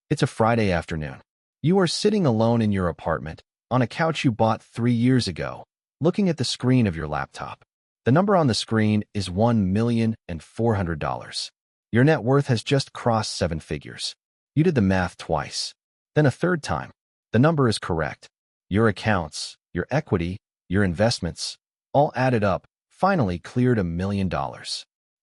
It's a Friday afternoon. You are sitting alone in your apartment, on a couch you bought 3 years ago, looking at the screen of your laptop. The number on the screen is $1,400,000. Your net worth has just crossed 7 figures. You did the math twice, then a third time. The number is correct. Your accounts, your equity, your investments, all added up, finally cleared $1 million.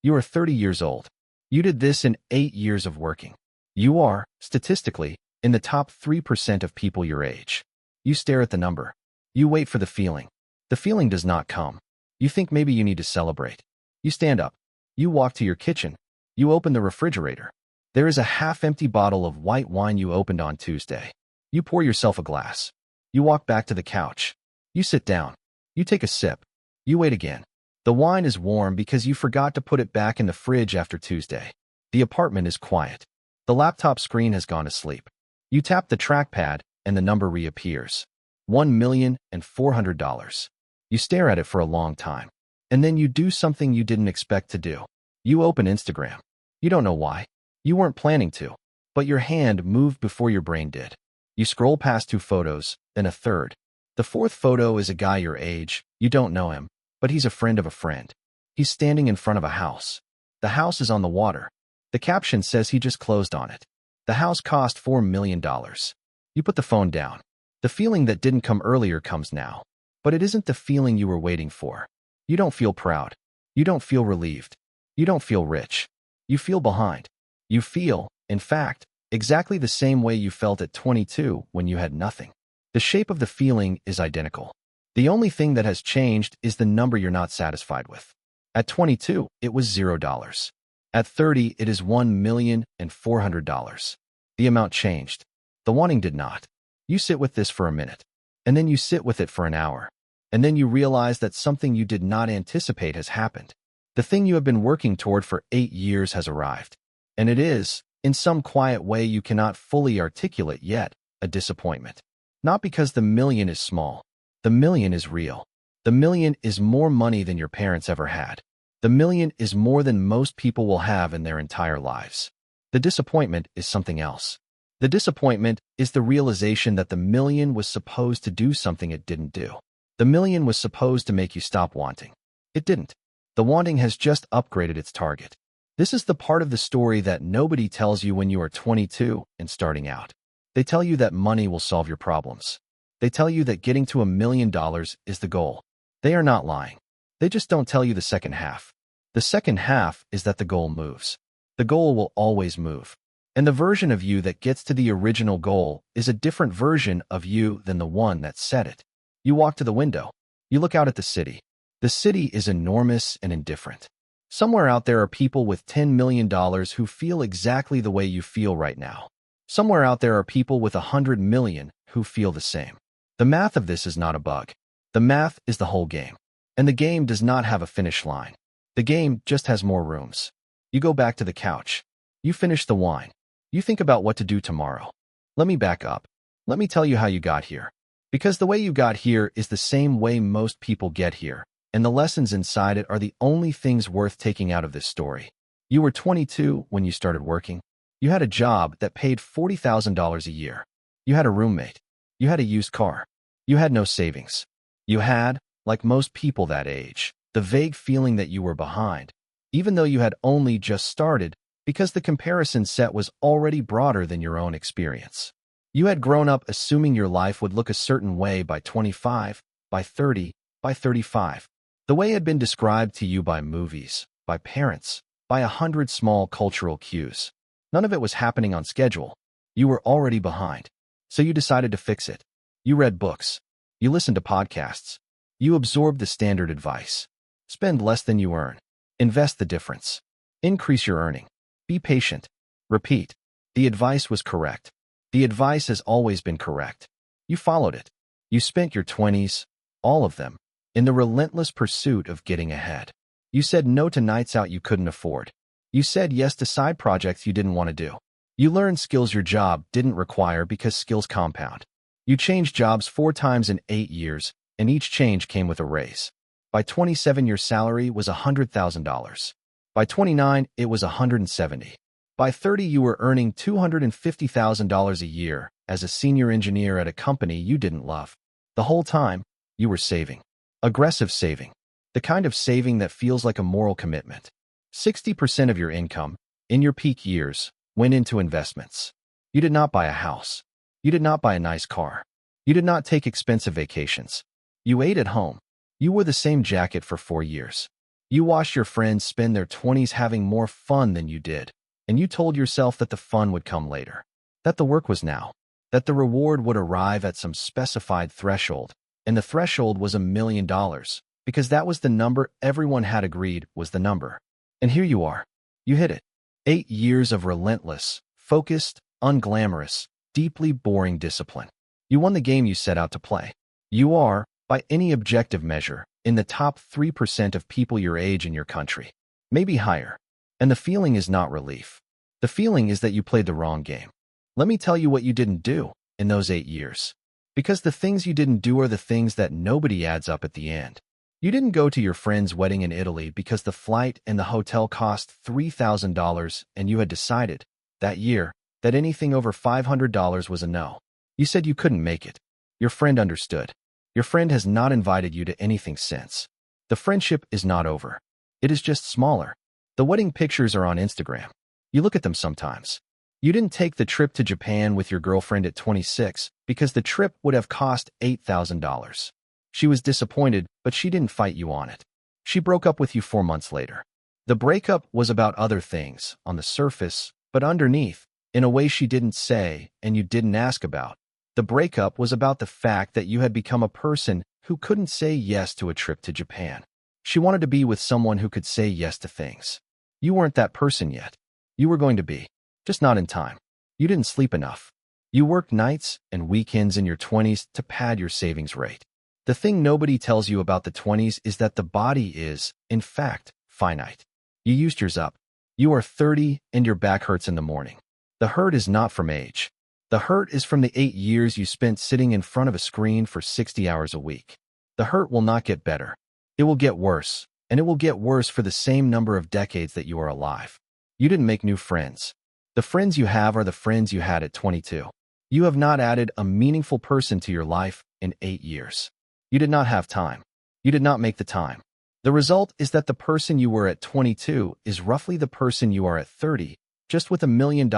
You are 30 years old. You did this in 8 years of working. You are, statistically, in the top 3% of people your age. You stare at the number. You wait for the feeling. The feeling does not come. You think maybe you need to celebrate. You stand up. You walk to your kitchen. You open the refrigerator. There is a half-empty bottle of white wine you opened on Tuesday. You pour yourself a glass. You walk back to the couch. You sit down. You take a sip. You wait again. The wine is warm because you forgot to put it back in the fridge after Tuesday. The apartment is quiet. The laptop screen has gone to sleep. You tap the trackpad and the number reappears. $1,400,000. You stare at it for a long time. And then you do something you didn't expect to do. You open Instagram. You don't know why. You weren't planning to. But your hand moved before your brain did. You scroll past 2 photos, then a third. The 4th photo is a guy your age. You don't know him, but he's a friend of a friend. He's standing in front of a house. The house is on the water. The caption says he just closed on it. The house cost $4 million. You put the phone down. The feeling that didn't come earlier comes now. But it isn't the feeling you were waiting for. You don't feel proud. You don't feel relieved. You don't feel rich. You feel behind. You feel, in fact, exactly the same way you felt at 22 when you had nothing. The shape of the feeling is identical. The only thing that has changed is the number you're not satisfied with. At 22, it was $0. At 30, it is $1,400,000. The amount changed. The wanting did not. You sit with this for a minute, and then you sit with it for an hour, and then you realize that something you did not anticipate has happened. The thing you have been working toward for 8 years has arrived, and it is, in some quiet way you cannot fully articulate yet, a disappointment. Not because the million is small. The million is real. The million is more money than your parents ever had. The million is more than most people will have in their entire lives. The disappointment is something else. The disappointment is the realization that the million was supposed to do something it didn't do. The million was supposed to make you stop wanting. It didn't. The wanting has just upgraded its target. This is the part of the story that nobody tells you when you are 22 and starting out. They tell you that money will solve your problems. They tell you that getting to $1 million is the goal. They are not lying. They just don't tell you the second half. The second half is that the goal moves. The goal will always move. And the version of you that gets to the original goal is a different version of you than the one that set it. You walk to the window. You look out at the city. The city is enormous and indifferent. Somewhere out there are people with $10 million who feel exactly the way you feel right now. Somewhere out there are people with 100 million who feel the same. The math of this is not a bug. The math is the whole game. And the game does not have a finish line. The game just has more rooms. You go back to the couch. You finish the wine. You think about what to do tomorrow. Let me back up. Let me tell you how you got here. Because the way you got here is the same way most people get here, and the lessons inside it are the only things worth taking out of this story. You were 22 when you started working. You had a job that paid $40,000 a year. You had a roommate. You had a used car. You had no savings. You had, like most people that age, the vague feeling that you were behind, even though you had only just started, because the comparison set was already broader than your own experience. You had grown up assuming your life would look a certain way by 25, by 30, by 35. The way had been described to you by movies, by parents, by 100 small cultural cues. None of it was happening on schedule. You were already behind. So you decided to fix it. You read books. You listened to podcasts. You absorbed the standard advice. Spend less than you earn. Invest the difference. Increase your earning. Be patient. Repeat. The advice was correct. The advice has always been correct. You followed it. You spent your 20s, all of them, in the relentless pursuit of getting ahead. You said no to nights out you couldn't afford. You said yes to side projects you didn't want to do. You learned skills your job didn't require because skills compound. You changed jobs 4 times in 8 years, and each change came with a raise. By 27, your salary was $100,000. By 29, it was $170,000. By 30, you were earning $250,000 a year as a senior engineer at a company you didn't love. The whole time, you were saving. Aggressive saving. The kind of saving that feels like a moral commitment. 60% of your income, in your peak years, went into investments. You did not buy a house. You did not buy a nice car. You did not take expensive vacations. You ate at home. You wore the same jacket for 4 years. You watched your friends spend their 20s having more fun than you did, and you told yourself that the fun would come later, that the work was now, that the reward would arrive at some specified threshold, and the threshold was $1 million, because that was the number everyone had agreed was the number. And here you are. You hit it. 8 years of relentless, focused, unglamorous, deeply boring discipline. You won the game you set out to play. You are, by any objective measure, in the top 3% of people your age in your country. Maybe higher. And the feeling is not relief. The feeling is that you played the wrong game. Let me tell you what you didn't do in those 8 years. Because the things you didn't do are the things that nobody adds up at the end. You didn't go to your friend's wedding in Italy because the flight and the hotel cost $3,000 and you had decided, that year, that anything over $500 was a no. You said you couldn't make it. Your friend understood. Your friend has not invited you to anything since. The friendship is not over. It is just smaller. The wedding pictures are on Instagram. You look at them sometimes. You didn't take the trip to Japan with your girlfriend at 26 because the trip would have cost $8,000. She was disappointed, but she didn't fight you on it. She broke up with you 4 months later. The breakup was about other things, on the surface, but underneath, in a way she didn't say and you didn't ask about. The breakup was about the fact that you had become a person who couldn't say yes to a trip to Japan. She wanted to be with someone who could say yes to things. You weren't that person yet. You were going to be, just not in time. You didn't sleep enough. You worked nights and weekends in your 20s to pad your savings rate. The thing nobody tells you about the 20s is that the body is, in fact, finite. You used yours up. You are 30 and your back hurts in the morning. The hurt is not from age. The hurt is from the 8 years you spent sitting in front of a screen for 60 hours a week. The hurt will not get better. It will get worse, and it will get worse for the same number of decades that you are alive. You didn't make new friends. The friends you have are the friends you had at 22. You have not added a meaningful person to your life in 8 years. You did not have time. You did not make the time. The result is that the person you were at 22 is roughly the person you are at 30, just with $1 million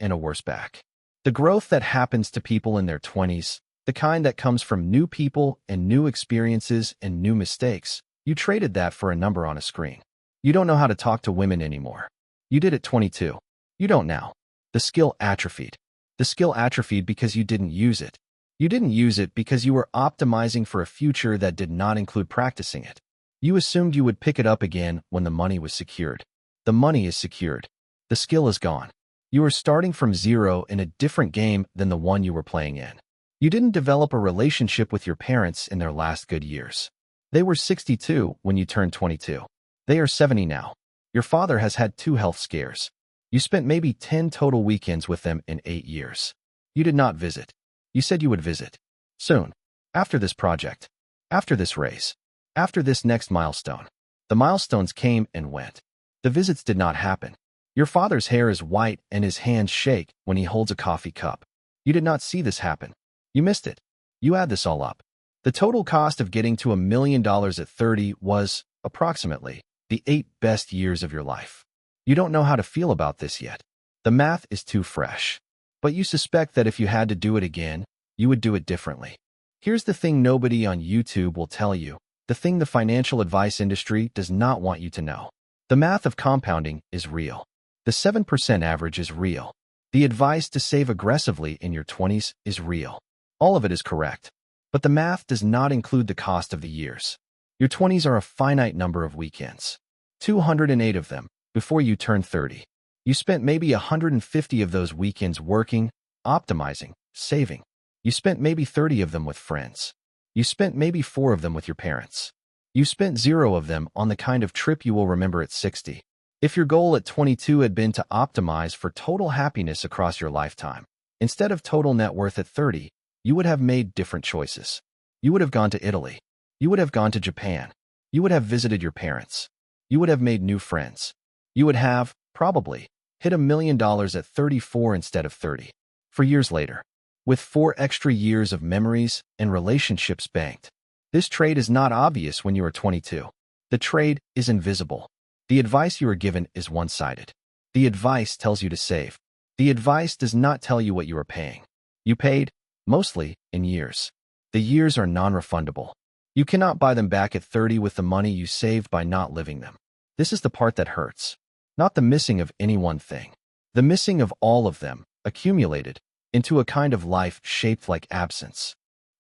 and a worse back. The growth that happens to people in their 20s, the kind that comes from new people and new experiences and new mistakes, you traded that for a number on a screen. You don't know how to talk to women anymore. You did at 22. You don't now. The skill atrophied. The skill atrophied because you didn't use it. You didn't use it because you were optimizing for a future that did not include practicing it. You assumed you would pick it up again when the money was secured. The money is secured. The skill is gone. You are starting from zero in a different game than the one you were playing in. You didn't develop a relationship with your parents in their last good years. They were 62 when you turned 22. They are 70 now. Your father has had 2 health scares. You spent maybe 10 total weekends with them in 8 years. You did not visit. You said you would visit. Soon. After this project. After this race. After this next milestone. The milestones came and went. The visits did not happen. Your father's hair is white and his hands shake when he holds a coffee cup. You did not see this happen. You missed it. You add this all up. The total cost of getting to $1 million at 30 was, approximately, the 8 best years of your life. You don't know how to feel about this yet. The math is too fresh. But you suspect that if you had to do it again, you would do it differently. Here's the thing nobody on YouTube will tell you, the thing the financial advice industry does not want you to know. The math of compounding is real. The 7% average is real. The advice to save aggressively in your 20s is real. All of it is correct. But the math does not include the cost of the years. Your 20s are a finite number of weekends. 208 of them, before you turn 30. You spent maybe 150 of those weekends working, optimizing, saving. You spent maybe 30 of them with friends. You spent maybe 4 of them with your parents. You spent 0 of them on the kind of trip you will remember at 60. If your goal at 22 had been to optimize for total happiness across your lifetime, instead of total net worth at 30, you would have made different choices. You would have gone to Italy. You would have gone to Japan. You would have visited your parents. You would have made new friends. You would have, probably, Hit $1 million at 34 instead of 30. For years later. With 4 extra years of memories and relationships banked. This trade is not obvious when you are 22. The trade is invisible. The advice you are given is one-sided. The advice tells you to save. The advice does not tell you what you are paying. You paid, mostly, in years. The years are non-refundable. You cannot buy them back at 30 with the money you saved by not living them. This is the part that hurts. Not the missing of any one thing. The missing of all of them, accumulated, into a kind of life shaped like absence.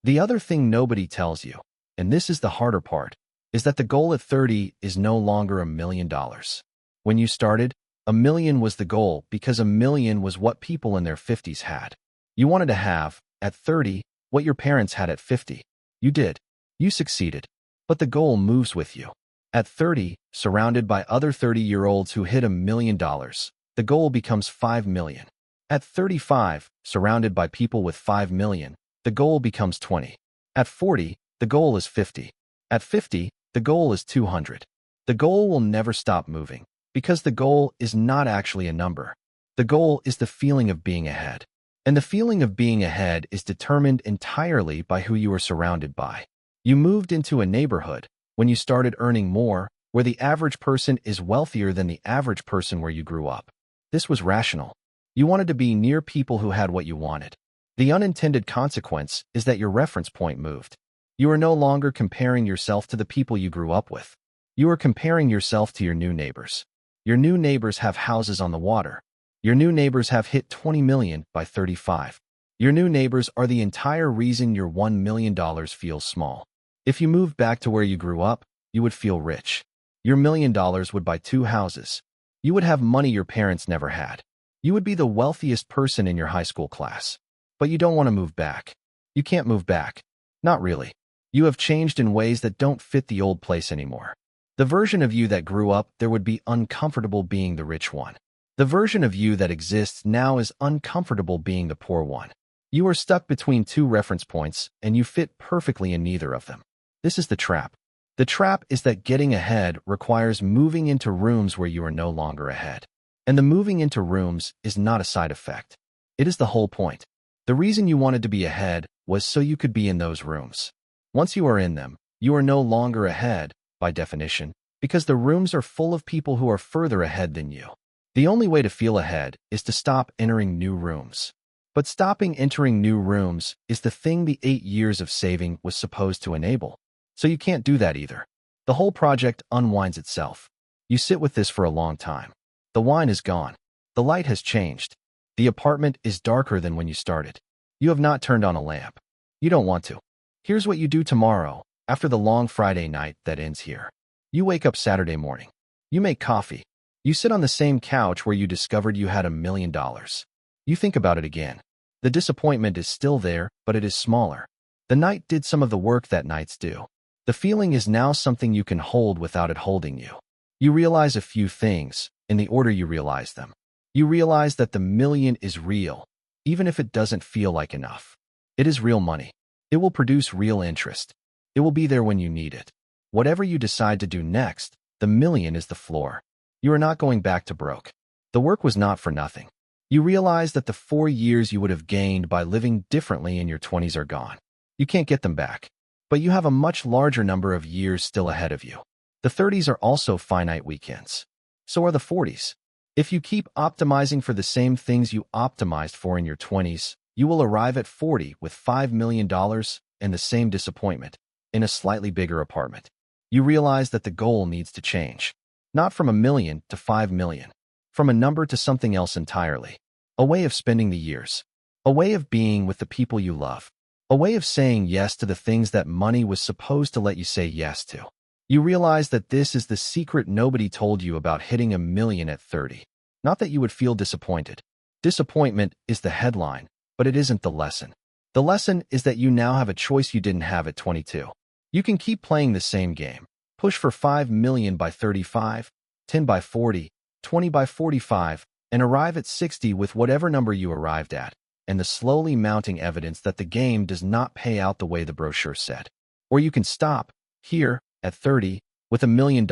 The other thing nobody tells you, and this is the harder part, is that the goal at 30 is no longer $1 million. When you started, $1 million was the goal because $1 million was what people in their 50s had. You wanted to have, at 30, what your parents had at 50. You did. You succeeded. But the goal moves with you. At 30, surrounded by other 30-year-olds who hit $1 million, the goal becomes $5 million. At 35, surrounded by people with $5 million, the goal becomes 20. At 40, the goal is 50. At 50, the goal is 200. The goal will never stop moving, because the goal is not actually a number. The goal is the feeling of being ahead. And the feeling of being ahead is determined entirely by who you are surrounded by. You moved into a neighborhood, when you started earning more, where the average person is wealthier than the average person where you grew up. This was rational. You wanted to be near people who had what you wanted. The unintended consequence is that your reference point moved. You are no longer comparing yourself to the people you grew up with. You are comparing yourself to your new neighbors. Your new neighbors have houses on the water. Your new neighbors have hit 20 million by 35. Your new neighbors are the entire reason your $1 million feels small. If you moved back to where you grew up, you would feel rich. Your $1 million would buy 2 houses. You would have money your parents never had. You would be the wealthiest person in your high school class. But you don't want to move back. You can't move back. Not really. You have changed in ways that don't fit the old place anymore. The version of you that grew up there would be uncomfortable being the rich one. The version of you that exists now is uncomfortable being the poor one. You are stuck between 2 reference points, and you fit perfectly in neither of them. This is the trap. The trap is that getting ahead requires moving into rooms where you are no longer ahead. And the moving into rooms is not a side effect. It is the whole point. The reason you wanted to be ahead was so you could be in those rooms. Once you are in them, you are no longer ahead, by definition, because the rooms are full of people who are further ahead than you. The only way to feel ahead is to stop entering new rooms. But stopping entering new rooms is the thing the 8 years of saving was supposed to enable. So you can't do that either. The whole project unwinds itself. You sit with this for a long time. The wine is gone. The light has changed. The apartment is darker than when you started. You have not turned on a lamp. You don't want to. Here's what you do tomorrow, after the long Friday night that ends here. You wake up Saturday morning. You make coffee. You sit on the same couch where you discovered you had $1 million. You think about it again. The disappointment is still there, but it is smaller. The night did some of the work that nights do. The feeling is now something you can hold without it holding you. You realize a few things, in the order you realize them. You realize that the million is real, even if it doesn't feel like enough. It is real money. It will produce real interest. It will be there when you need it. Whatever you decide to do next, the million is the floor. You are not going back to broke. The work was not for nothing. You realize that the 4 years you would have gained by living differently in your 20s are gone. You can't get them back. But you have a much larger number of years still ahead of you. The 30s are also finite weekends. So are the 40s. If you keep optimizing for the same things you optimized for in your 20s, you will arrive at 40 with $5 million and the same disappointment, in a slightly bigger apartment. You realize that the goal needs to change. Not from $1 million to $5 million. From a number to something else entirely. A way of spending the years. A way of being with the people you love. A way of saying yes to the things that money was supposed to let you say yes to. You realize that this is the secret nobody told you about hitting $1 million at 30. Not that you would feel disappointed. Disappointment is the headline, but it isn't the lesson. The lesson is that you now have a choice you didn't have at 22. You can keep playing the same game. Push for $5 million by 35, 10 by 40, 20 by 45, and arrive at 60 with whatever number you arrived at, and the slowly mounting evidence that the game does not pay out the way the brochure said. Or you can stop, here, at 30, with $1 million,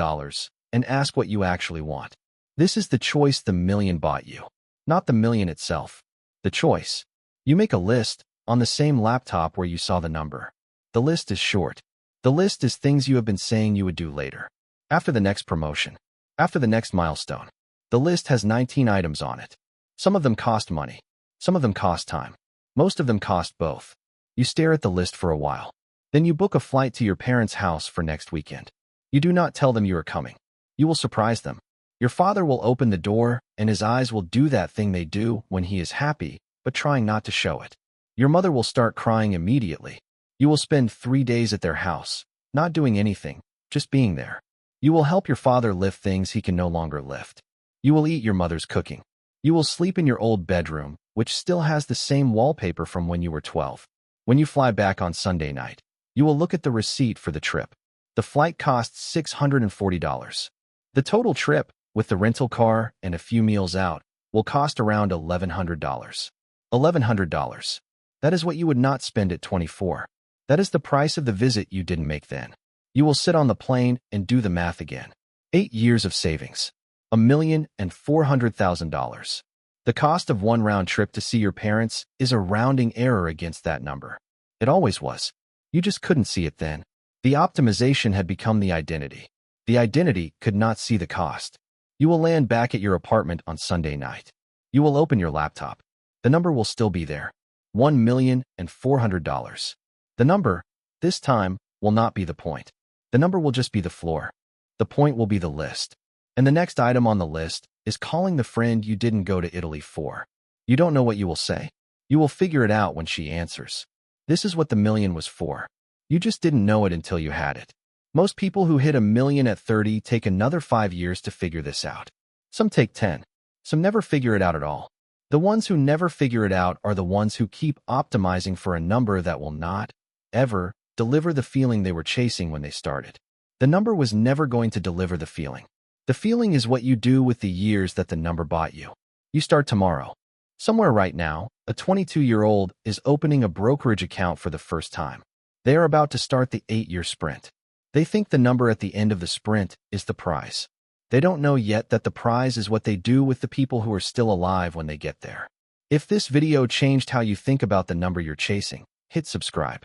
and ask what you actually want. This is the choice the million bought you, not the million itself. The choice. You make a list on the same laptop where you saw the number. The list is short. The list is things you have been saying you would do later. After the next promotion. After the next milestone. The list has 19 items on it. Some of them cost money. Some of them cost time. Most of them cost both. You stare at the list for a while. Then you book a flight to your parents' house for next weekend. You do not tell them you are coming. You will surprise them. Your father will open the door, and his eyes will do that thing they do when he is happy, but trying not to show it. Your mother will start crying immediately. You will spend 3 days at their house, not doing anything, just being there. You will help your father lift things he can no longer lift. You will eat your mother's cooking. You will sleep in your old bedroom, which still has the same wallpaper from when you were 12. When you fly back on Sunday night, you will look at the receipt for the trip. The flight costs $640. The total trip, with the rental car and a few meals out, will cost around $1,100. $1,100. That is what you would not spend at 24. That is the price of the visit you didn't make then. You will sit on the plane and do the math again. 8 years of savings. $1,400,000. The cost of one round trip to see your parents is a rounding error against that number. It always was. You just couldn't see it then. The optimization had become the identity. The identity could not see the cost. You will land back at your apartment on Sunday night. You will open your laptop. The number will still be there. $1,400,000. The number, this time, will not be the point. The number will just be the floor. The point will be the list. And the next item on the list is calling the friend you didn't go to Italy for. You don't know what you will say. You will figure it out when she answers. This is what the million was for. You just didn't know it until you had it. Most people who hit $1 million at 30 take another 5 years to figure this out. Some take 10. Some never figure it out at all. The ones who never figure it out are the ones who keep optimizing for a number that will not, ever, deliver the feeling they were chasing when they started. The number was never going to deliver the feeling. The feeling is what you do with the years that the number bought you. You start tomorrow. Somewhere right now, a 22-year-old is opening a brokerage account for the first time. They are about to start the 8-year sprint. They think the number at the end of the sprint is the prize. They don't know yet that the prize is what they do with the people who are still alive when they get there. If this video changed how you think about the number you're chasing, hit subscribe.